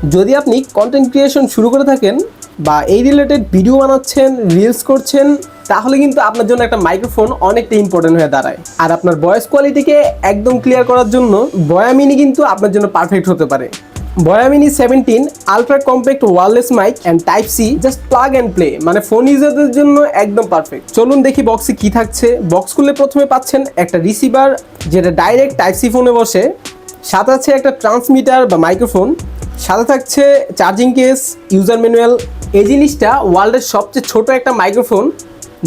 যদি আপনি content creation শুরু করে থাকেন বা এই রিলেটেড ভিডিও বানাচ্ছেন, রিলস করছেন, তাহলে কিন্তু আপনার জন্য একটা মাইক্রোফোন অনেকটা ইম্পর্টেন্ট হয়ে দাঁড়ায়। আর আপনার ভয়েস কোয়ালিটিকে একদম ক্লিয়ার করার জন্য বয়া মিনি কিন্তু আপনার জন্য পারফেক্ট হতে পারে। Boya mini 17 ultra compact wireless mic and type C, just plug and play, মানে ফোন ইউজারদের জন্য একদম পারফেক্ট। চলুন দেখি বক্সে কি থাকছে। বক্স খুলে প্রথমে পাচ্ছেন একটা রিসিভার, যেটা ডাইরেক্ট টাইপ সি ফোনে বসে। সাথে আছে একটা ট্রান্সমিটার বা মাইক্রোফোন, সাথে থাকছে চার্জিং কেস, ইউজার ম্যানুয়াল। এই জিনিসটা ওয়ার্ল্ডের সবচেয়ে ছোট একটা মাইক্রোফোন,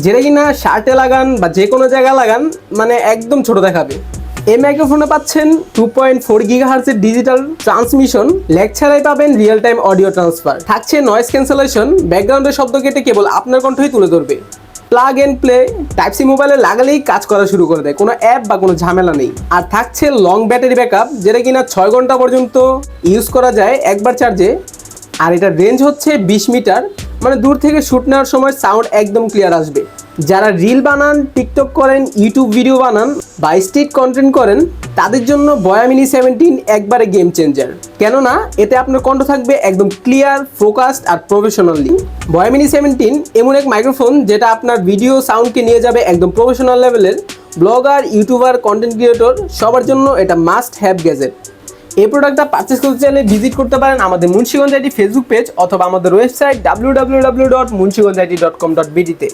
যেটা কিনা শার্টে লাগান বা যে কোনো জায়গায় লাগান মানে একদম ছোট দেখাবে। এই মাইক্রোফোনে পাচ্ছেন 2.4 গিগাহার্টজের ডিজিটাল ট্রান্সমিশন, ল্যাগ ছাড়াই পাবেন রিয়েল টাইম অডিও ট্রান্সফার। থাকছে নয়েজ ক্যান্সেলেশন, ব্যাকগ্রাউন্ডের শব্দ কেটে কেবল আপনার কণ্ঠই তুলে ধরবে। Plug and play, type C মোবাইলে লাগালেই কাজ করা শুরু করে দেয়, কোনো অ্যাপ বা কোনো ঝামেলা নেই। আর থাকছে লং ব্যাটারি ব্যাকআপ, যেটা কিনা 6 ঘন্টা পর্যন্ত ইউজ করা যায় একবার চার্জে। আর এটার রেঞ্জ হচ্ছে 20 মিটার, মানে দূর থেকে শ্যুট নেওয়ার সময় সাউন্ড একদম ক্লিয়ার আসবে। যারা রিল বানান, টিকটক করেন, ইউটিউব ভিডিও বানান বা স্ট্রিট কন্টেন্ট করেন, তাদের জন্য বয়া মিনি 17 একবারে গেম চেঞ্জার। কেননা এতে আপনার কণ্ঠ থাকবে একদম ক্লিয়ার, ফোকাসড আর প্রফেশনালি। বয়া মিনি 17 এমন এক মাইক্রোফোন যেটা আপনার ভিডিও সাউন্ডকে নিয়ে যাবে একদম প্রফেশনাল লেভেলের। ব্লগার, ইউটিউবার, কন্টেন্ট ক্রিয়েটর সবার জন্য এটা মাস্ট হ্যাভ গ্যাজেট। এই প্রোডাক্টটা পারচেস করতে চাইলে ভিজিট করতে পারেন আমাদের মুন্সিগঞ্জ আইটি ফেসবুক পেজ অথবা আমাদের ওয়েবসাইট www.munsiganjit.com.bd তে।